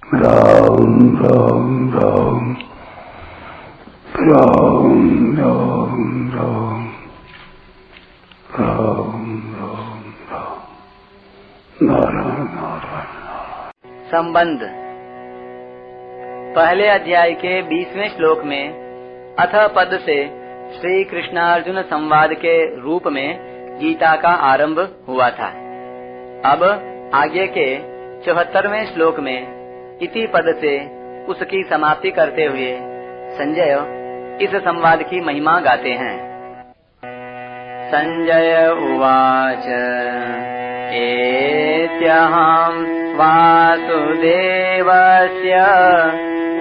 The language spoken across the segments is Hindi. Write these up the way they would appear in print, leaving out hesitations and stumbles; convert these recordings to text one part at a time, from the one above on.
राम राम राम राम राम राम राम राम राम नारायण नारायण। संबंध। पहले अध्याय के 20वें श्लोक में अथ पद से श्री कृष्णार्जुन संवाद के रूप में गीता का आरंभ हुआ था। अब आगे के 74वें श्लोक में इति पद से उसकी समाप्ति करते हुए संजय इस संवाद की महिमा गाते हैं। संजय उवाच एत्यहं वासुदेवस्य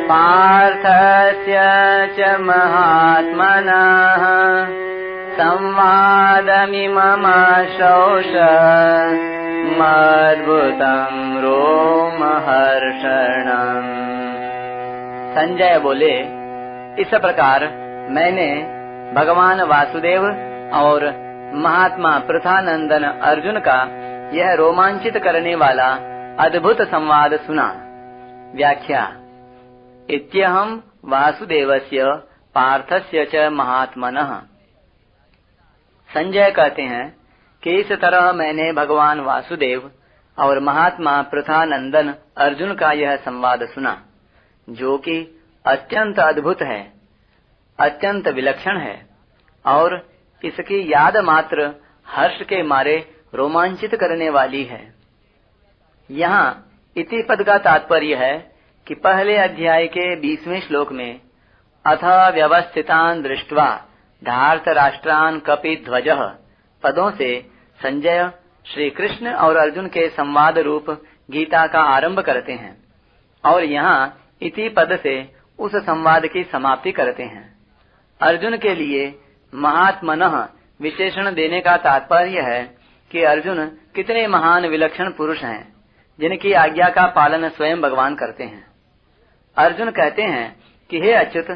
पार्थस्य च महात्मनः संवादमिममश्रौष मद्भुतं रोमहर्षणम्। संजय बोले, इस प्रकार मैंने भगवान वासुदेव और महात्मा पृथानंदन अर्जुन का यह रोमांचित करने वाला अद्भुत संवाद सुना। व्याख्या। इत्यहं वासुदेवस्य पार्थस्य च महात्मनः। संजय कहते हैं कि इस तरह मैंने भगवान वासुदेव और महात्मा पृथानंदन अर्जुन का यह संवाद सुना, जो कि अत्यंत अद्भुत है, अत्यंत विलक्षण है और इसकी याद मात्र हर्ष के मारे रोमांचित करने वाली है। यहाँ इति पद का तात्पर्य है कि पहले अध्याय के 20वें श्लोक में अथ व्यवस्थितान् दृष्ट्वा धार्तराष्ट्रान् कपिध्वजः पदों से संजय श्री कृष्ण और अर्जुन के संवाद रूप गीता का आरंभ करते हैं और यहाँ इति पद से उस संवाद की समाप्ति करते हैं। अर्जुन के लिए महात्मनः विशेषण देने का तात्पर्य है कि अर्जुन कितने महान विलक्षण पुरुष हैं, जिनकी आज्ञा का पालन स्वयं भगवान करते हैं। अर्जुन कहते हैं कि हे अच्युत,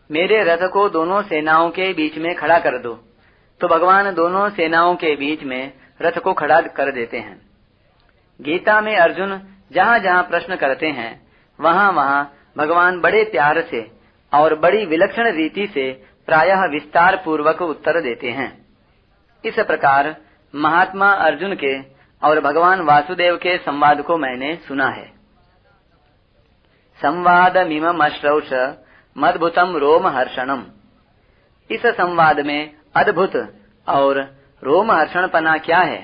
मेरे रथ को दोनों सेनाओं के बीच में खड़ा कर दो, तो भगवान दोनों सेनाओं के बीच में रथ को खड़ा कर देते हैं। गीता में अर्जुन जहाँ जहाँ प्रश्न करते हैं, वहाँ वहाँ भगवान बड़े प्यार से और बड़ी विलक्षण रीति से प्रायः विस्तार पूर्वक उत्तर देते हैं। इस प्रकार महात्मा अर्जुन के और भगवान वासुदेव के संवाद को मैंने सुना है। संवादमिममश्रौष मद्भुतं रोमहर्षणम्। इस संवाद में अद्भुत और रोमहर्षणपना क्या है?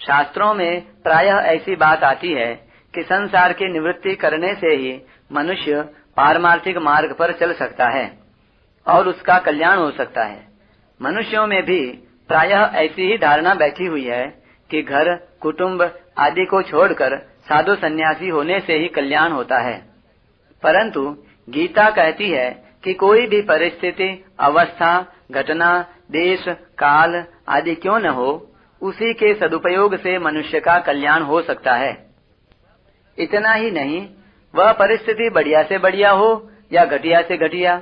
शास्त्रों में प्रायः ऐसी बात आती है कि संसार की निवृत्ति करने से ही मनुष्य पारमार्थिक मार्ग पर चल सकता है और उसका कल्याण हो सकता है। मनुष्यों में भी प्रायः ऐसी ही धारणा बैठी हुई है कि घर, कुटुंब आदि को छोड़कर साधु सन्यासी होने से ही कल्याण होता है। परंतु गीता कहती है कि कोई भी परिस्थिति, अवस्था, घटना, देश, काल आदि क्यों न हो, उसी के सदुपयोग से मनुष्य का कल्याण हो सकता है। इतना ही नहीं, वह परिस्थिति बढ़िया से बढ़िया हो या घटिया से घटिया,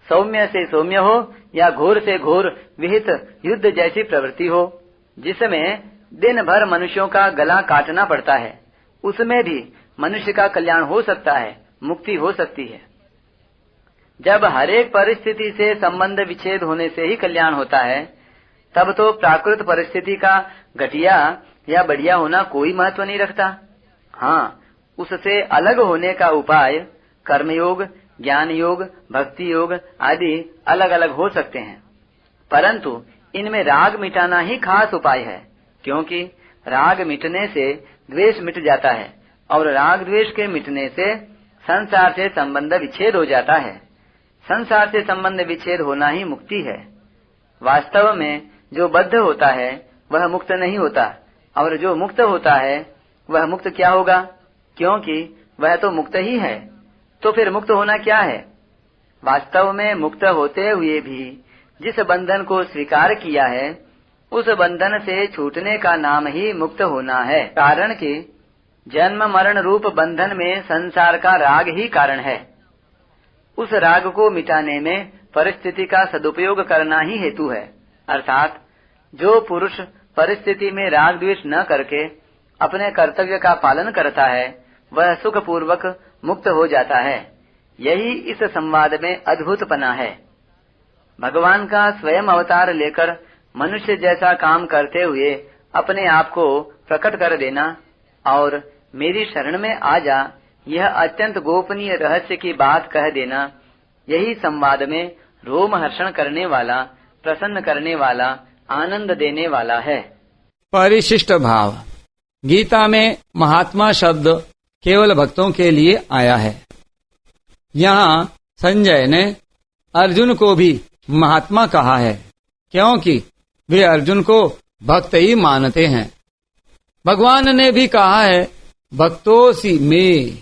सौम्य से सौम्य हो या घोर से घोर विहित युद्ध जैसी प्रवृत्ति हो, जिसमें दिन भर मनुष्यों का गला काटना पड़ता है, उसमें भी मनुष्य का कल्याण हो सकता है, मुक्ति हो सकती है। जब हरेक परिस्थिति से संबंध विच्छेद होने से ही कल्याण होता है, तब तो प्राकृत परिस्थिति का घटिया या बढ़िया होना कोई महत्व नहीं रखता। हाँ, उससे अलग होने का उपाय कर्मयोग, ज्ञान योग, भक्ति योग आदि अलग अलग हो सकते हैं, परंतु इनमें राग मिटाना ही खास उपाय है, क्योंकि राग मिटने से द्वेष मिट जाता है और राग द्वेष के मिटने से संसार से संबंध विच्छेद हो जाता है। संसार से संबंध विच्छेद होना ही मुक्ति है। वास्तव में जो बद्ध होता है वह मुक्त नहीं होता, और जो मुक्त होता है वह मुक्त क्या होगा, क्योंकि वह तो मुक्त ही है। तो फिर मुक्त होना क्या है? वास्तव में मुक्त होते हुए भी जिस बंधन को स्वीकार किया है, उस बंधन से छूटने का नाम ही मुक्त होना है। कारण कि जन्म मरण रूप बंधन में संसार का राग ही कारण है। उस राग को मिटाने में परिस्थिति का सदुपयोग करना ही हेतु है। अर्थात जो पुरुष परिस्थिति में राग द्वेष न करके अपने कर्तव्य का पालन करता है, वह सुख पूर्वक मुक्त हो जाता है। यही इस संवाद में अद्भुतपना है। भगवान का स्वयं अवतार लेकर मनुष्य जैसा काम करते हुए अपने आप को प्रकट कर देना और मेरी शरण में आ जा, यह अत्यंत गोपनीय रहस्य की बात कह देना, यही संवाद में रोमहर्षण करने वाला, प्रसन्न करने वाला, आनंद देने वाला है। परिशिष्ट भाव। गीता में महात्मा शब्द केवल भक्तों के लिए आया है। यहाँ संजय ने अर्जुन को भी महात्मा कहा है, क्योंकि वे अर्जुन को भक्त ही मानते हैं। भगवान ने भी कहा है, भक्तोसी में